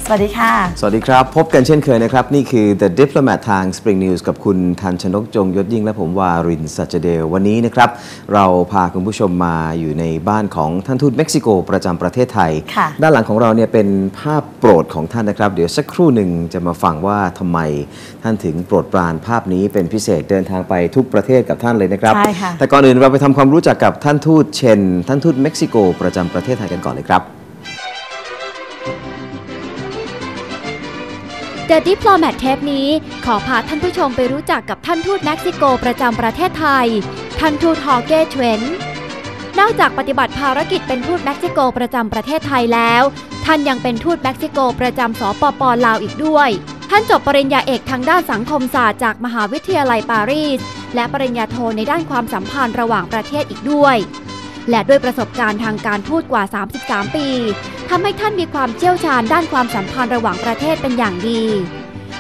สวัสดีค่ะสวัสดีครับพบกันเช่นเคยนะครับนี่คือ The Diplomat ทาง Spring News กับคุณทันชนกจงยศยิ่งและผมวารินทร์ สัจเดลวันนี้นะครับเราพาคุณผู้ชมมาอยู่ในบ้านของท่านทูตเม็กซิโกประจำประเทศไทยด้านหลังของเราเนี่ยเป็นภาพโปรดของท่านนะครับเดี๋ยวสักครู่หนึ่งจะมาฟังว่าทำไมท่านถึงโปรดปรานภาพนี้เป็นพิเศษเดินทางไปทุกประเทศกับท่านเลยนะครับแต่ก่อนอื่นเราไปทำความรู้จักกับท่านทูตเชนท่านทูตเม็กซิโกประจำประเทศไทยกันก่อนเลยครับThe Diplomat เทปนี้ขอพาท่านผู้ชมไปรู้จักกับท่านทูตเม็กซิโกประจำประเทศไทยท่านทูตฮอร์เก้ เชนนอกจากปฏิบัติภารกิจเป็นทูตเม็กซิโกประจำประเทศไทยแล้วท่านยังเป็นทูตเม็กซิโกประจำสปป.ลาวอีกด้วยท่านจบปริญญาเอกทางด้านสังคมศาสตร์จากมหาวิทยาลัยปารีสและปริญญาโทในด้านความสัมพันธ์ระหว่างประเทศอีกด้วยและด้วยประสบการณ์ทางการทูตกว่า33ปีทำให้ท่านมีความเชี่ยวชาญด้านความสัมพันธ์ระหว่างประเทศเป็นอย่างดี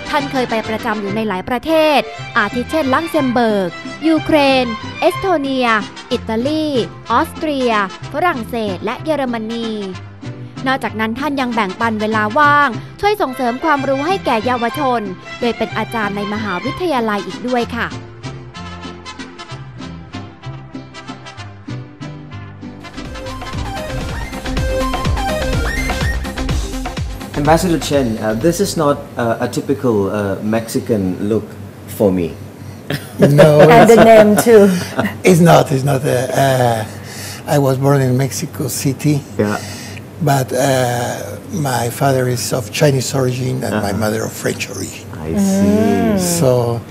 ท่านเคยไปประจำอยู่ในหลายประเทศอาทิเช่นลักเซมเบิร์กยูเครนเอสโตเนียอิตาลีออสเตรียฝรั่งเศสและเยอรมนีนอกจากนั้นท่านยังแบ่งปันเวลาว่างช่วยส่งเสริมความรู้ให้แก่เยาวชนโดยเป็นอาจารย์ในมหาวิทยาลัยอีกด้วยค่ะ Ambassador Chen, this is not a typical Mexican look for me. No, and the name too. It's not. I was born in Mexico City, but my father is of Chinese origin and my mother of French origin. I see. So,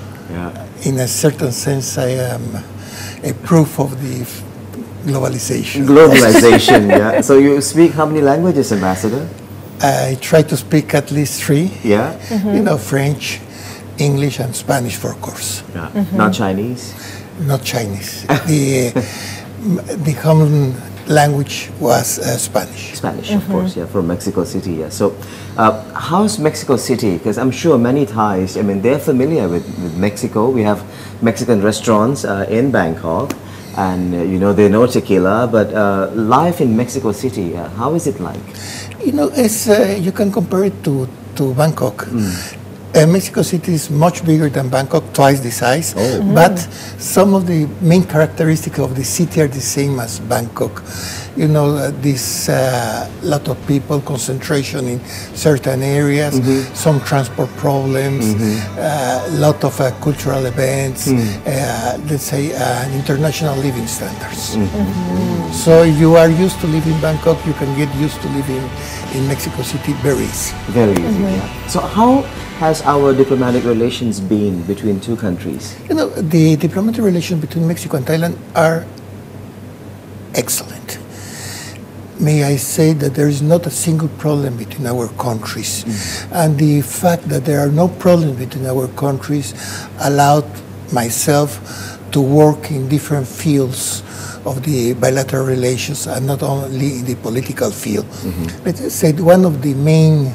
in a certain sense, I am a proof of the globalization. Globalization, yeah. So you speak how many languages, Ambassador? I try to speak at least 3. Yeah. You know, French, English, and Spanish, for course. Yeah. Not Chinese? Not Chinese. The common language was Spanish. Spanish, of course, yeah, from Mexico City, yeah. So, how's Mexico City? Because I'm sure many Thais, I mean, they're familiar with Mexico. We have Mexican restaurants in Bangkok, and, you know, they know tequila, but life in Mexico City, how is it like? You know, it's, you can compare it to Bangkok. Mexico City is much bigger than Bangkok, twice the size, but some of the main characteristics of the city are the same as Bangkok. You know, this lot of people, concentration in certain areas, some transport problems, lot of cultural events, let's say international living standards. So you are used to live in Bangkok, you can get used to living in Mexico City very easy. Very easy, yeah. So how has our diplomatic relations been between two countries? You know, the diplomatic relations between Mexico and Thailand are excellent. May I say that there is not a single problem between our countries. And the fact that there are no problems between our countries allowed myself to work in different fields of the bilateral relations and not only in the political field. Let's say one of the main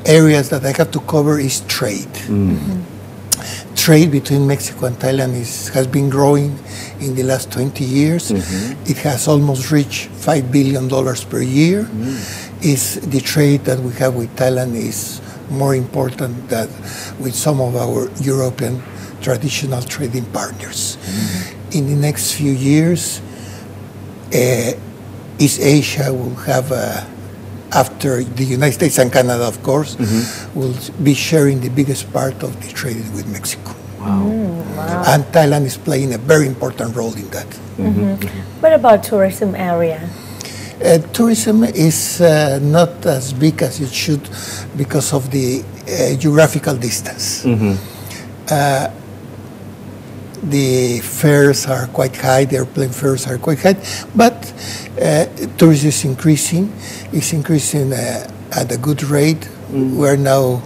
areas that I have to cover is trade. Trade between Mexico and Thailand has been growing in the last 20 years. It has almost reached $5 billion per year. The trade that we have with Thailand is more important than with some of our European traditional trading partners. In the next few years, East Asia will have after the United States and Canada, of course, will be sharing the biggest part of the trade with Mexico. Wow. And Thailand is playing a very important role in that. What about tourism area? Tourism is not as big as it should because of the geographical distance. The fares are quite high, the airplane fares are quite high, but tourism is increasing. It's increasing at a good rate. We're now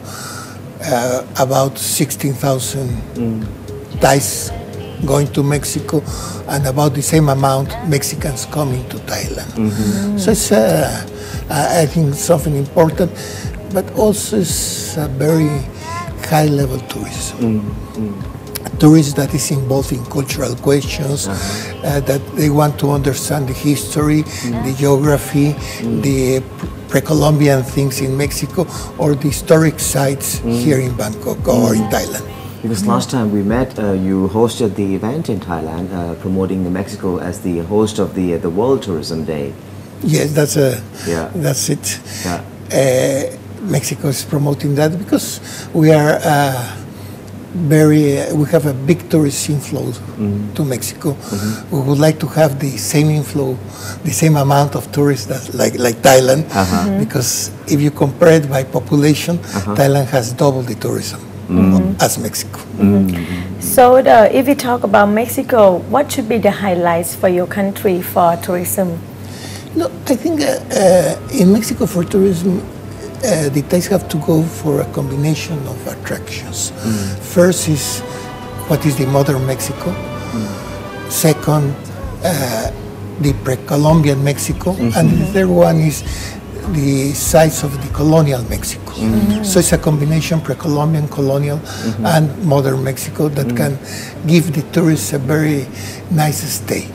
about 16,000 Thais going to Mexico and about the same amount Mexicans coming to Thailand. So it's, I think, something important, but also it's a very high-level tourism. tourists that is involved in cultural questions, that they want to understand the history, the geography, the pre-Columbian things in Mexico, or the historic sites here in Bangkok or in Thailand. Because last time we met, you hosted the event in Thailand, promoting the Mexico as the host of the World Tourism Day. Yes, that's it. Yeah. Mexico is promoting that because we are we have a big tourist inflow to Mexico. We would like to have the same inflow, the same amount of tourists that like Thailand, because if you compare it by population, Thailand has double the tourism as Mexico. So if we talk about Mexico, what should be the highlights for your country for tourism? No, I think in Mexico for tourism, the Thais have to go for a combination of attractions. First is what is the modern Mexico. Second, the pre-Columbian Mexico. And the third one is the sites of the colonial Mexico. So it's a combination pre-Columbian, colonial, and modern Mexico that can give the tourists a very nice stay.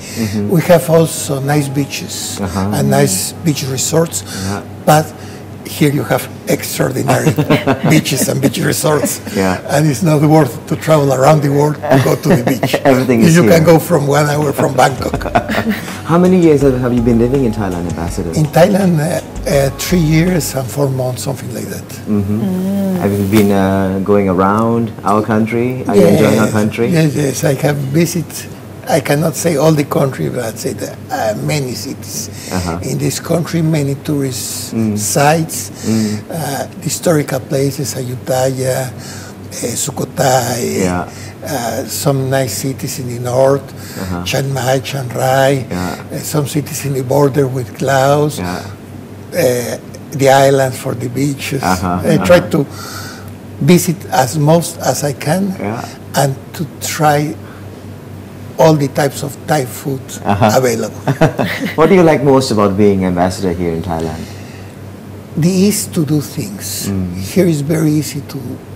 We have also nice beaches and nice beach resorts, but here you have extraordinary beaches and beach resorts, and it's not worth to travel around the world to go to the beach. Everything is you here. can go from 1 hour from Bangkok. How many years have you been living in Thailand, Ambassador? In Thailand, 3 years and 4 months, something like that. Have you been going around our country? Are you enjoying our country? Yes, I have visited. I cannot say all the country, but I'd say that many cities in this country, many tourist sites, historical places, Ayutthaya, Sukhothai, some nice cities in the north, Chiang Mai, Chiang Rai, some cities in the border with Laos, the islands for the beaches. I try to visit as most as I can and to try all the types of Thai food available. What do you like most about being ambassador here in Thailand? The ease to do things. Here is very easy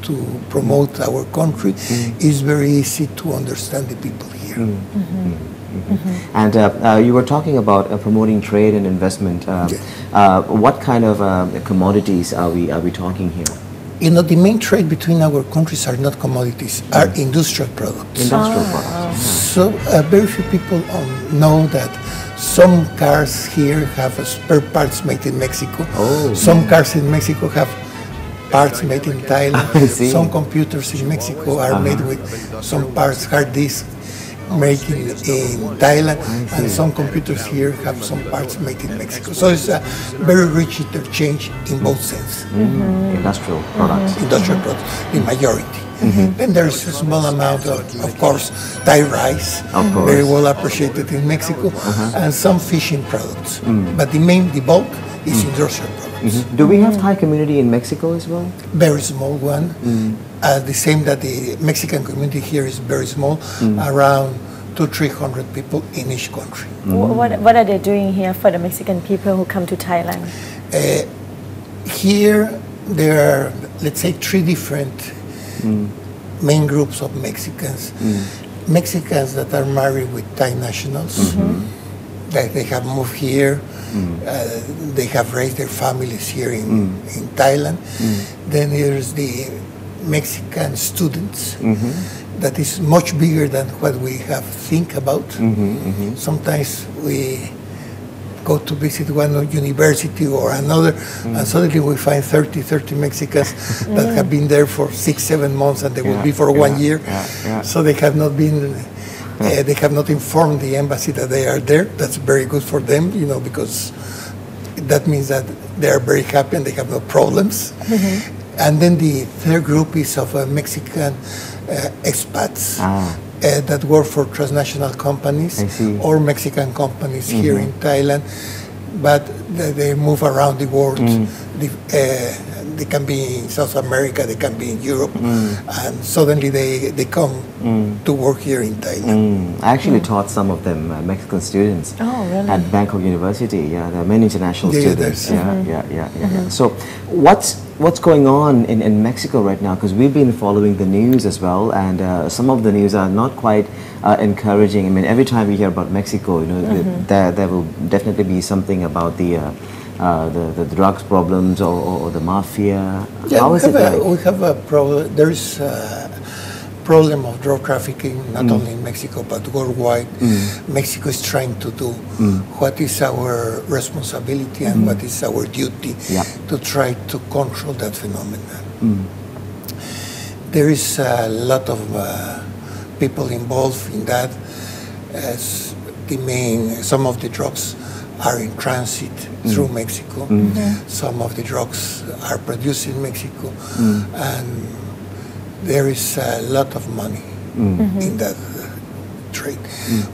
to promote our country. It's very easy to understand the people here. And you were talking about promoting trade and investment. What kind of commodities are we talking here? You know, the main trade between our countries are not commodities, are industrial products. Industrial products. So very few people know that some cars here have spare parts made in Mexico. Some cars in Mexico have parts made in Thailand. Some computers in Mexico are made with some parts, hard disk, made in Thailand, and some computers here have some parts made in Mexico. So it's a very rich interchange in both senses. Industrial products. Industrial products, the majority. Then there's a small amount of course, Thai rice, very well appreciated in Mexico, and some fishing products. But the bulk is industrial products. Do we have Thai community in Mexico as well? Very small one. The same that the Mexican community here is very small, around 200-300 people in each country. What are they doing here for the Mexican people who come to Thailand? Here there are, let's say, 3 different main groups of Mexicans. Mexicans that are married with Thai nationals, that they have moved here, they have raised their families here in Thailand. Then there's the Mexican students, that is much bigger than what we have think about. Sometimes we go to visit one university or another, and suddenly we find 30 Mexicans that have been there for 6-7 months, and they will be for 1 year. So they have not been, they have not informed the embassy that they are there. That's very good for them, you know, because that means that they are very happy and they have no problems. And then the third group is of Mexican expats that work for transnational companies or Mexican companies here in Thailand, but they move around the world. they can be in South America, they can be in Europe, and suddenly they come to work here in Thailand. I actually taught some of them Mexican students at Bangkok University. Yeah, there are many international students. Yeah. So, what's going on in Mexico right now? Because we've been following the news as well, and some of the news are not quite encouraging. I mean, every time we hear about Mexico, there will definitely be something about the drugs problems or the mafia. Yeah, How is it like? We have a problem. There is a problem of drug trafficking, not only in Mexico but worldwide. Mexico is trying to do what is our responsibility and what is our duty to try to control that phenomenon. There is a lot of people involved in that. As some of the drugs are in transit through Mexico. Some of the drugs are produced in Mexico, and there is a lot of money in that trade.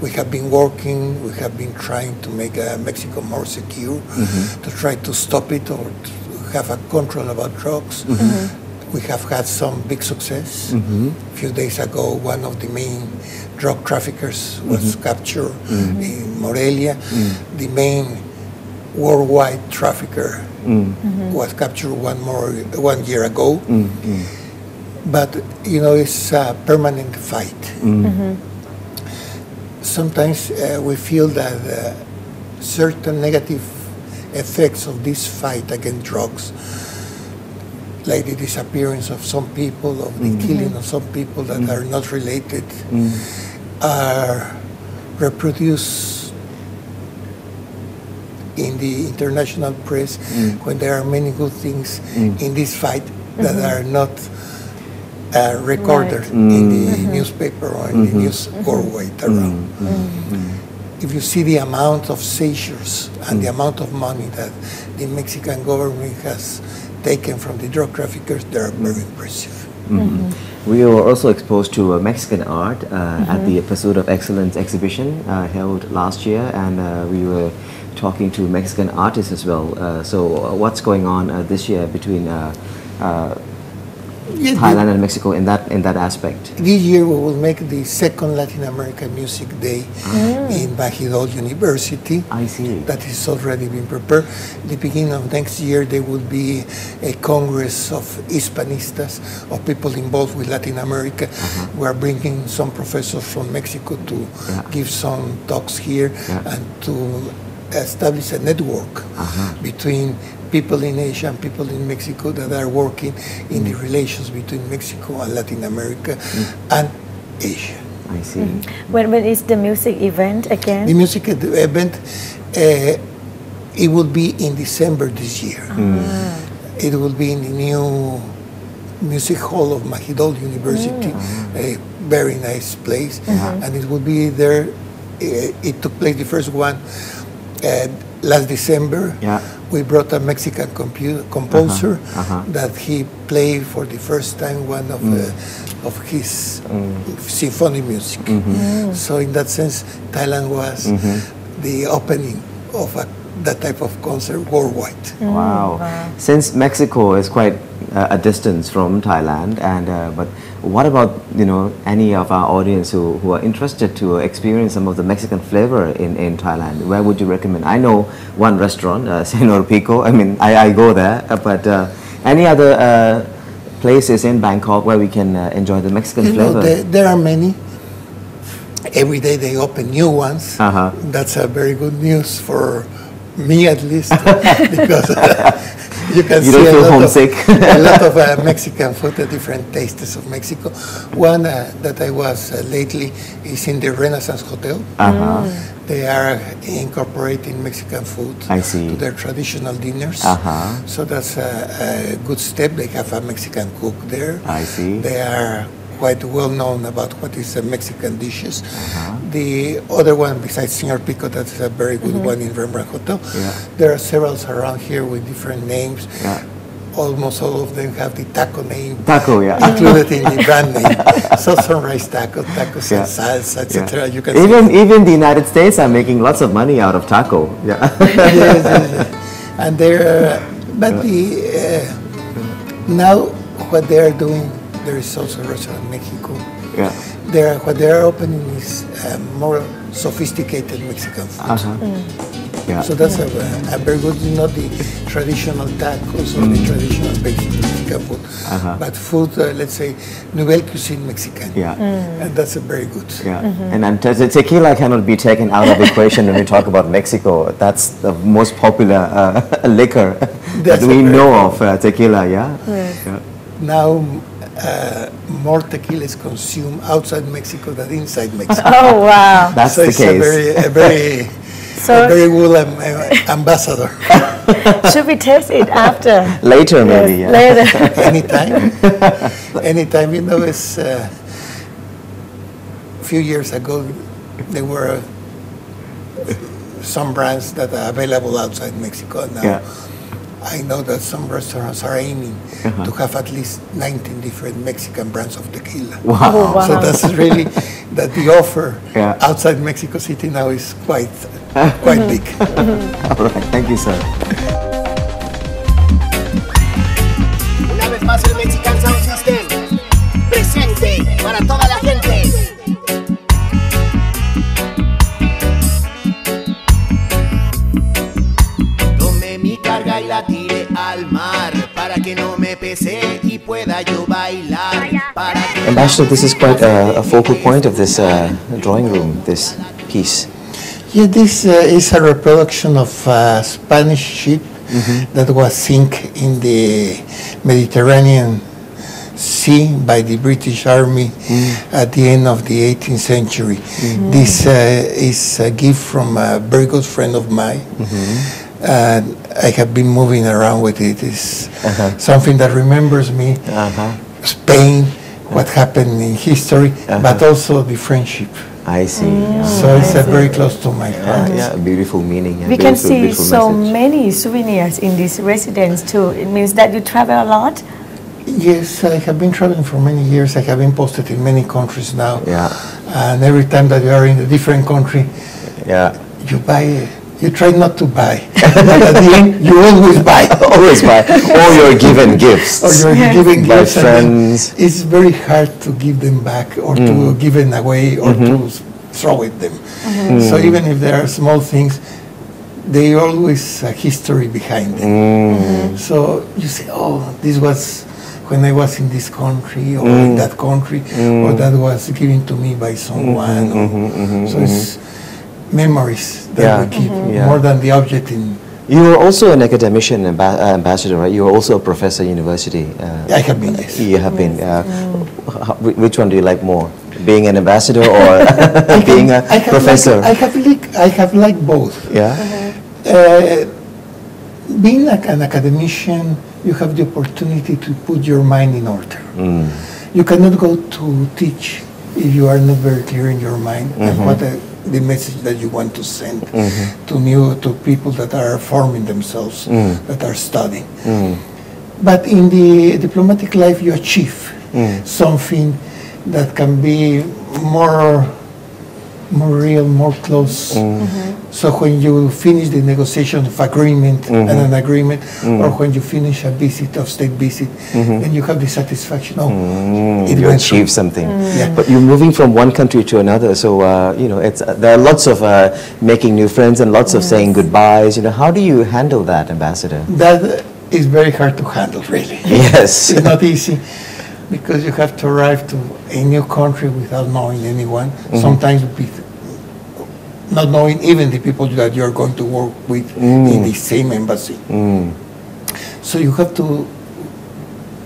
We have been working, we have been trying to make Mexico more secure, to try to stop it or to have a control about drugs. We have had some big success. A few days ago, one of the main drug traffickers was captured in Morelia. The main worldwide trafficker was captured 1 year ago. But, it's a permanent fight. Sometimes we feel that certain negative effects of this fight against drugs, like the disappearance of some people, of the killing of some people that are not related, are reproduced in the international press when there are many good things in this fight that are not recorded in the newspaper or in the news worldwide around. If you see the amount of seizures and the amount of money that the Mexican government has taken from the drug traffickers, they are very impressive. We were also exposed to Mexican art at the Pursuit of Excellence exhibition held last year, and we were talking to Mexican artists as well. So what's going on this year between Thailand and Mexico in that aspect? This year we will make the second Latin American Music Day in Bajidol University. I see. That is already been prepared. The beginning of next year there will be a Congress of Hispanistas, of people involved with Latin America. We are bringing some professors from Mexico to give some talks here and to establish a network between people in Asia and people in Mexico that are working in the relations between Mexico and Latin America and Asia. I see. When is the music event again? The music event, it will be in December this year. It will be in the new music hall of Bajidol University, a very nice place, and it will be there. It took place, the first one, last December. We brought a Mexican composer that he played for the first time one of his symphony music. So in that sense, Thailand was the opening of that type of concert worldwide. Wow. Since Mexico is quite a distance from Thailand, and but what about any of our audience who are interested to experience some of the Mexican flavor in Thailand? Where would you recommend? I know one restaurant, Senor Pico. I mean, I go there, but any other places in Bangkok where we can enjoy the Mexican flavor? There are many. Every day they open new ones. That's a very good news for me, at least, because you can see a lot of Mexican food, the different tastes of Mexico. One that I was lately is in the Renaissance Hotel. They are incorporating Mexican food to their traditional dinners. So that's a good step. They have a Mexican cook there. I see. They are quite well known about what is Mexican dishes. The other one, besides Senor Pico, that's a very good one in Rembrandt Hotel. There are several around here with different names. Almost all of them have the taco name included in the brand name. So sunrise tacos and salsa, etc. You can even the United States are making lots of money out of taco. Yes. And there, but Now, what they are doing, there is also a restaurant in Mexico. Yeah. What they are opening is more sophisticated Mexican food. Yeah. So that's a very good, not the traditional tacos or the traditional Mexican food, but food, let's say, nouvelle cuisine Mexican. Yeah. And that's a very good. Yeah. And the tequila cannot be taken out of the equation when we talk about Mexico. That's the most popular liquor that we know of, tequila, yeah? Yeah. Now, more tequila is consumed outside Mexico than inside Mexico. Oh, wow. That's So the it's case. a very good ambassador. Should we taste it after? Later, maybe. Yes, Yeah. later. Anytime. You know, it's a few years ago, there were some brands that are available outside Mexico now. Yeah. I know that some restaurants are aiming to have at least 19 different Mexican brands of tequila. Wow. Oh, wow. So that's really that the offer Yeah. outside Mexico City now is quite big. All right. Thank you, sir. Una vez más el Mexican Sound System presente para toda la gente. Tomé mi carga y la tiré al mar para que no me pese y pueda yo bailar. Ambassador, this is quite a focal point of this drawing room, this piece. Yeah, this is a reproduction of a Spanish ship that was sunk in the Mediterranean Sea by the British Army at the end of the 18th century. This is a gift from a very good friend of mine. And I have been moving around with it. It's something that remembers me, Spain, what happened in history, but also the friendship. I see. So it's very close to my heart. Yeah, beautiful meaning. We can see beautiful so message. many souvenirs in this residence too. It means that you travel a lot? Yes, I have been traveling for many years. I have been posted in many countries now. Yeah. And every time that you are in a different country, Yeah. you buy, you try not to buy. But at the end, you always buy. Always buy. Or you're given gifts. Or you're giving By gifts. and then friends. It's very hard to give them back or to give them away or to throw at them. So even if there are small things, they always a history behind them. So you say, oh, this was when I was in this country or in that country, or that was given to me by someone. So it's memories that we keep more than the object in. You are also an academician ambassador, right? You are also a professor at university. I have been, yes. You have been. Which one do you like more? Being an ambassador or being a professor? I have liked both. Yeah. Being an academician, you have the opportunity to put your mind in order. You cannot go to teach if you are not very clear in your mind and what the message that you want to send to people that are forming themselves, that are studying. But in the diplomatic life, you achieve something that can be more real, more close. So when you finish the negotiation of agreement and an agreement, or when you finish a visit of state visit, then you have the satisfaction. You achieve something. Yeah. But you're moving from one country to another, so there are lots of making new friends and lots of saying goodbyes. How do you handle that, Ambassador? That is very hard to handle, really. Yes. It's not easy because you have to arrive to a new country without knowing anyone. Sometimes not knowing even the people that you're going to work with in the same embassy. So you have to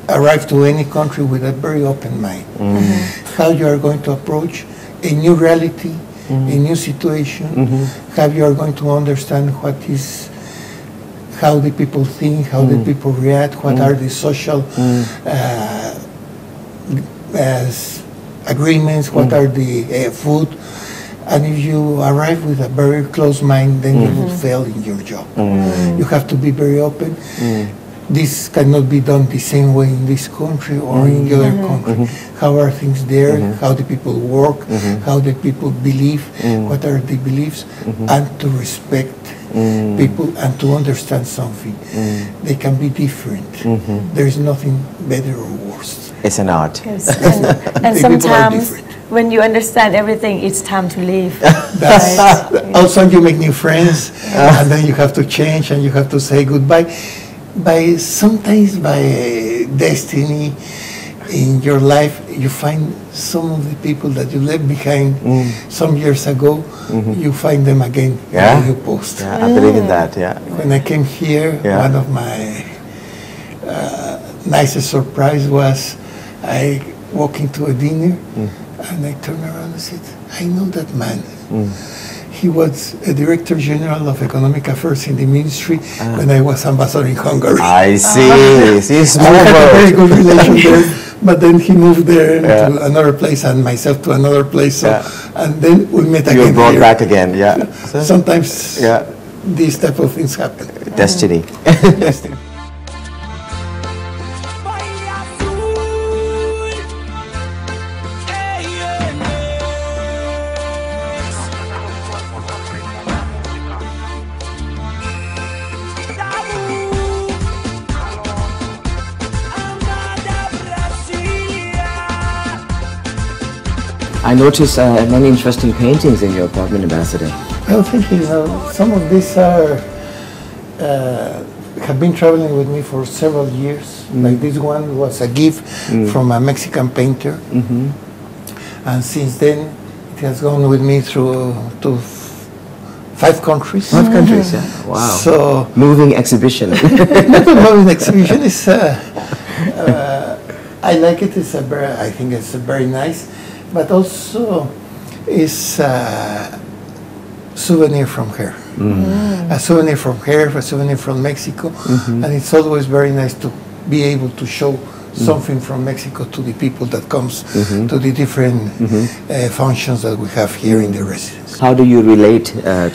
arrive to any country with a very open mind. How you are going to approach a new reality, a new situation, how you are going to understand how the people think, how the people react, what are the social agreements, what are the food. And if you arrive with a very close mind, then you will fail in your job. You have to be very open. This cannot be done the same way in this country or in the other country. How are things there? How the people work? How the people believe? What are the beliefs? And to respect people and to understand something. They can be different. There is nothing better or worse. It's an art. Yes. And sometimes when you understand everything, it's time to leave. Also, you make new friends, and then you have to change and you have to say goodbye. Sometimes by destiny in your life, you find some of the people that you left behind some years ago, you find them again when you post. Yeah, I believe in that, yeah. When I came here, one of my nicest surprise was I walked into a dinner and I turned around and said, I know that man. He was a director general of economic affairs in the ministry when I was ambassador in Hungary. I see. See, small We had a very world. good relation there, but then he moved there to another place and myself to another place. So, and then we met again. You're brought here. back again, yeah. So, Sometimes these type of things happen. destiny. Destiny. I noticed many interesting paintings in your apartment, Ambassador. Well, thank you. Some of these are have been traveling with me for several years. Like this one was a gift from a Mexican painter, and since then it has gone with me through to 5 countries. 5 countries, yeah. Wow. So Moving exhibition. not a moving exhibition. It's I like it. I think it's very nice, but also it's a souvenir from here. A souvenir from here, a souvenir from Mexico, and it's always very nice to be able to show something from Mexico to the people that comes to the different functions that we have here in the residence. How do you relate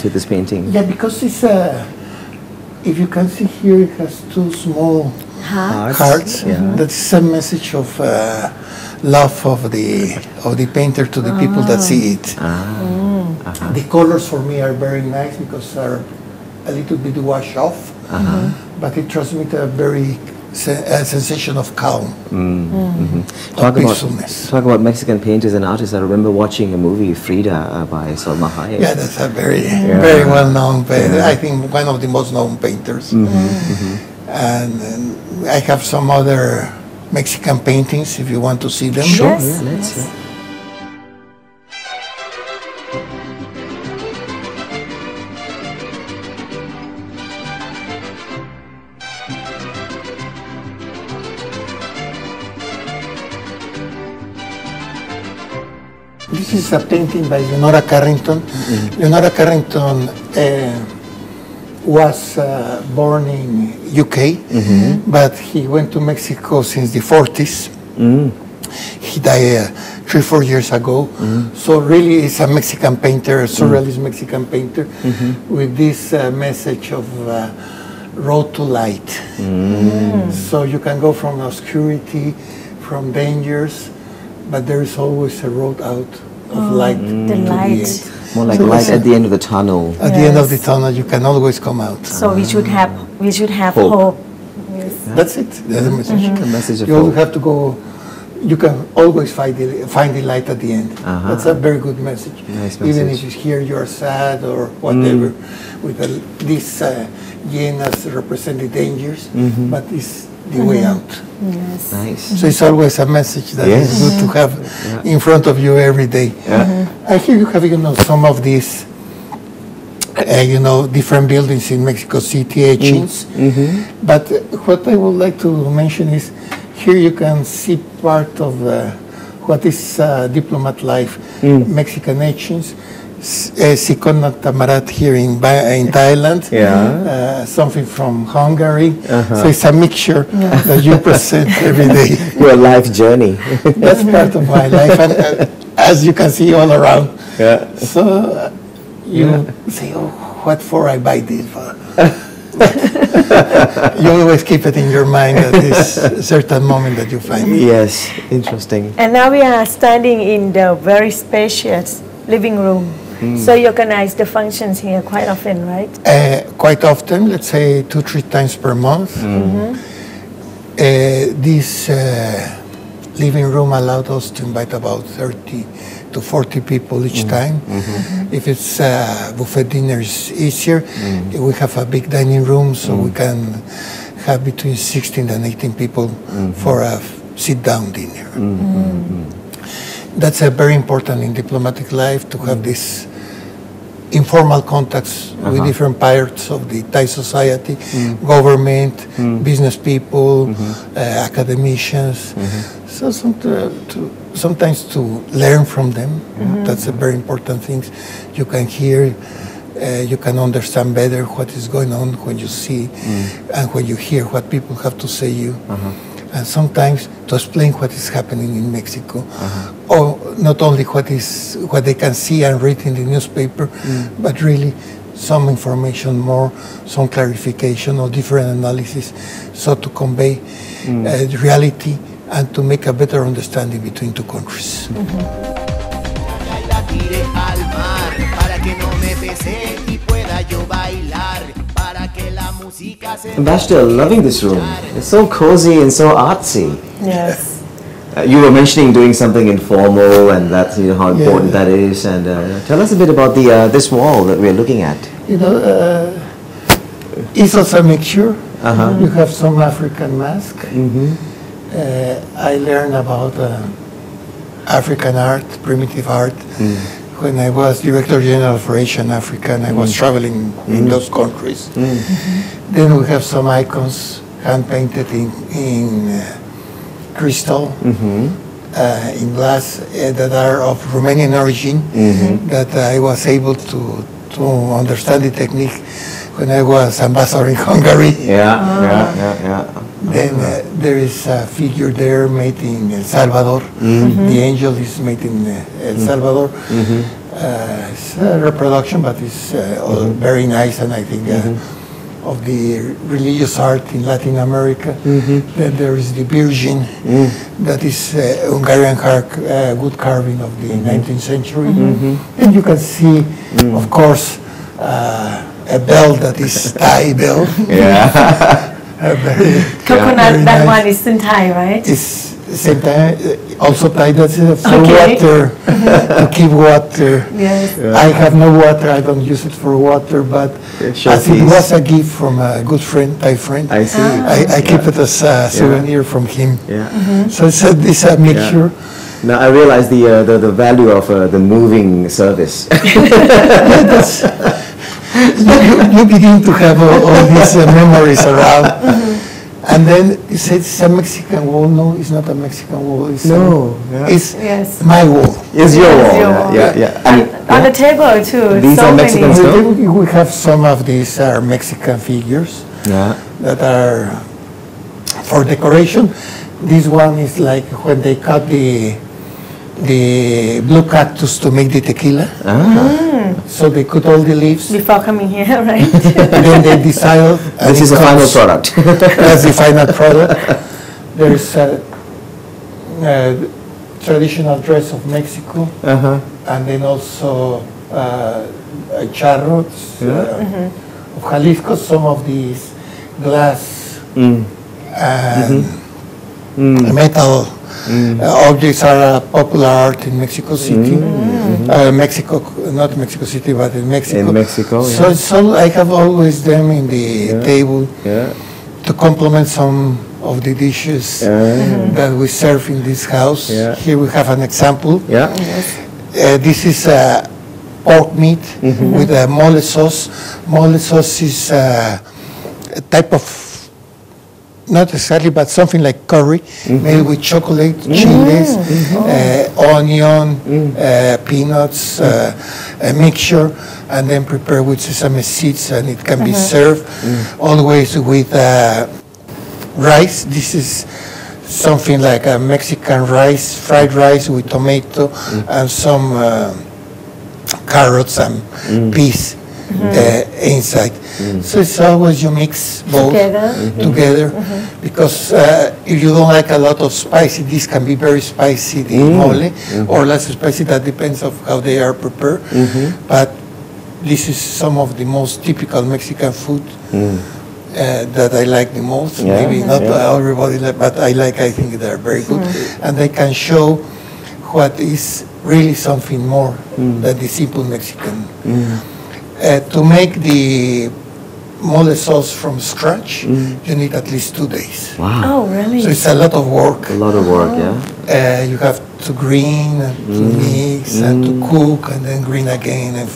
to this painting? Yeah, because it's if you can see here, it has 2 small hearts. Yeah. That's a message of love of the painter to the people that see it. The colors for me are very nice because are a little bit washed off, but it transmits a sensation of calm, of peacefulness. Talk about Mexican painters and artists. I remember watching a movie, Frida, by Salma Hayek. Yeah, that's a very well-known painter. I think one of the most known painters. And I have some other Mexican paintings if you want to see them. Sure, Yes, yeah, let's yes. This is a painting by Leonora Carrington. Leonora Carrington was born in UK, but he went to Mexico since the 40s. He died 3-4 years ago. So really it's a Mexican painter, a surrealist Mexican painter with this message of road to light. So you can go from obscurity, from dangers, but there is always a road out of light. The to light. The end. More like So light listen, at the end of the tunnel. At the end of the tunnel, you can always come out. So we should have Hope. hope. Yes. That's it. That's the message. The message of You always hope. have to go. You can always find the light at the end. That's a very good message. Nice Even message. if you hear you're sad or whatever, with these hyenas represent the dangers, but it's the way out. Yes. Nice. So it's always a message that is good to have in front of you every day. I hear you have, some of these, different buildings in Mexico City, etchings. But what I would like to mention is here you can see part of what is diplomat life, Mexican etchings. Sikona Tamarat here in Thailand, something from Hungary. So it's a mixture that you present every day. Your life journey. That's part of my life, and as you can see all around. So you say, "Oh, what for I buy this for?" You always keep it in your mind at this certain moment that you find it. Yes, interesting. And now we are standing in the very spacious living room. So you organize the functions here quite often, right? Quite often, let's say 2-3 times per month. This living room allowed us to invite about 30 to 40 people each time. If it's buffet dinner is easier, we have a big dining room, so we can have between 16 and 18 people for a sit-down dinner. That's very important in diplomatic life to have this informal contacts with different parts of the Thai society, government, business people, academicians. So sometimes to learn from them, that's a very important thing. You can hear, you can understand better what is going on when you see and when you hear what people have to say you. And sometimes to explain what is happening in Mexico, or not only what they can see and read in the newspaper, but really some information more, some clarification or different analysis, so to convey the reality and to make a better understanding between two countries. Ambassador, loving this room. It's so cozy and so artsy. Yes. You were mentioning doing something informal, and that's how important that is. And tell us a bit about this wall that we're looking at. It's also a mixture. You have some African mask. I learned about African art, primitive art, when I was Director General for Asian Africa, and I was traveling in those countries. Then we have some icons hand-painted in crystal, in glass, that are of Romanian origin, that I was able to understand the technique when I was ambassador in Hungary. Then there is a figure there made in El Salvador. The angel is made in El Salvador. It's a reproduction, but it's very nice, and I think of the religious art in Latin America. Then there is the Virgin, that is Hungarian wood carving of the 19th century. And you can see, of course, a bell that is Thai bell. Coconut, that one is in Thai, right? It's same time, also Thai, that's for water, to keep water. Yes. I have no water, I don't use it for water, but as it was a gift from a good friend, Thai friend, I see. I keep it as a souvenir from him. So it's a mixture. Now I realize the value of the moving service. You begin to have all these memories around. And then you say it's a Mexican wall. No, it's not a Mexican wall. It's my wall. It's your wall. And on the table too. These so are Mexican many. still? We have some of these are Mexican figures that are for decoration. This one is like when they cut the blue cactus to make the tequila. So they cut all the leaves. Before coming here, right? And then they decide. This is the final product. That's the final product. There's a traditional dress of Mexico, and then also charros of Jalisco. Some of these glass and metal objects are popular art in Mexico City. Not Mexico City, but in Mexico. In Mexico, So I have always them in the table to complement some of the dishes that we serve in this house. Here we have an example. This is pork meat with a mole sauce. Mole sauce is a type of, not exactly, but something like curry, made with chocolate, chilies, onion, peanuts, a mixture, and then prepared with sesame seeds, and it can be served always with rice. This is something like a Mexican rice, fried rice with tomato and some carrots and peas. inside. So it's always you mix both together because if you don't like a lot of spicy, this can be very spicy, the mole, or less spicy. That depends of how they are prepared. But this is some of the most typical Mexican food that I like the most. Maybe not everybody like, but I think they're very good, and they can show what is really something more than the simple Mexican. To make the mole sauce from scratch, you need at least 2 days. Wow. Oh, really? So it's a lot of work. A lot of work, yeah. You have to green and to mix and to cook and then green again. And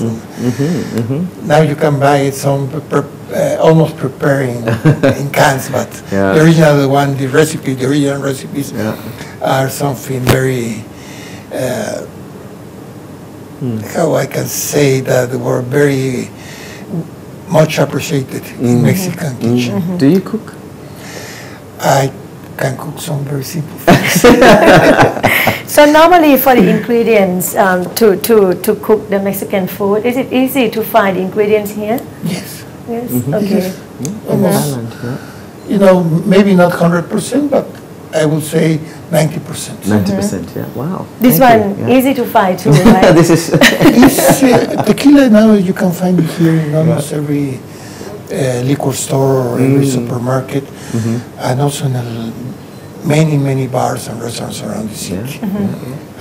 now you can buy it some almost preparing in cans, but the original one, the original recipes are something very. How I can say that they were very much appreciated in Mexican kitchen. Do you cook? I can cook some very simple things. So normally for the ingredients to cook the Mexican food, is it easy to find ingredients here? Yes. Yes. Okay. Almost. You know, maybe not 100%, but I would say 90%. 90%, yeah. Wow. This Thank one you, yeah. easy to find too, right? This is Tequila now you can find it here in almost every liquor store or every supermarket, and also in many bars and restaurants around the city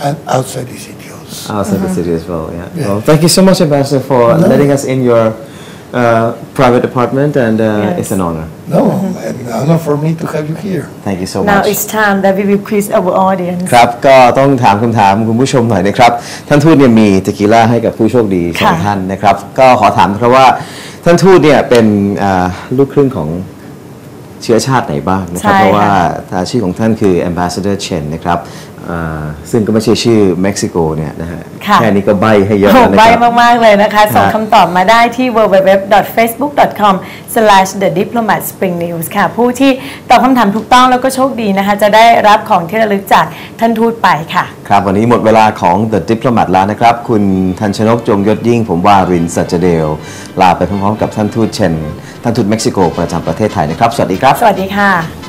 and outside the city also. Outside the city as well, yeah. Well, thank you so much, Ambassador, for letting us in your private apartment, and it's an honor. No, an honor for me to have you here. Thank you so Now much. it's time that we will quiz our audience. ครับก็ต้องถามคำถามคุณผู้ชมหน่อยนะครับท่านทูตเนี่ยมีเทคิล่าให้กับผู้โชคดี2ท่านนะครับก็ขอถามครับว่าท่านทูตเนี่ยเป็นลูกครึ่งของเชื้อชาติไหนบ้างนะครับเพราะว่าชื่อของท่านคือ Ambassador Chen นะครับซึ่งก็ไม่ใช่ชื่อเม็กซิโกเนี่ยนะฮะแค่นี้ก็ใบให้เยอะแล้วนะครับใบมากๆเลยนะคะส่งคำตอบมาได้ที่ www.facebook.com/thediplomatspringnews ค่ะผู้ที่ตอบคำถามถูกต้องแล้วก็โชคดีนะคะจะได้รับของที่ระลึกจากท่านทูตไปค่ะครับวันนี้หมดเวลาของ The Diplomat แล้วนะครับคุณทันชนกจงยศยิ่งผมวารินทร์สัจเดลลาไปพร้อมๆกับท่านทูตเชนท่านทูตเม็กซิโกประจำประเทศไทยนะครับสวัสดีครับสวัสดีค่ะ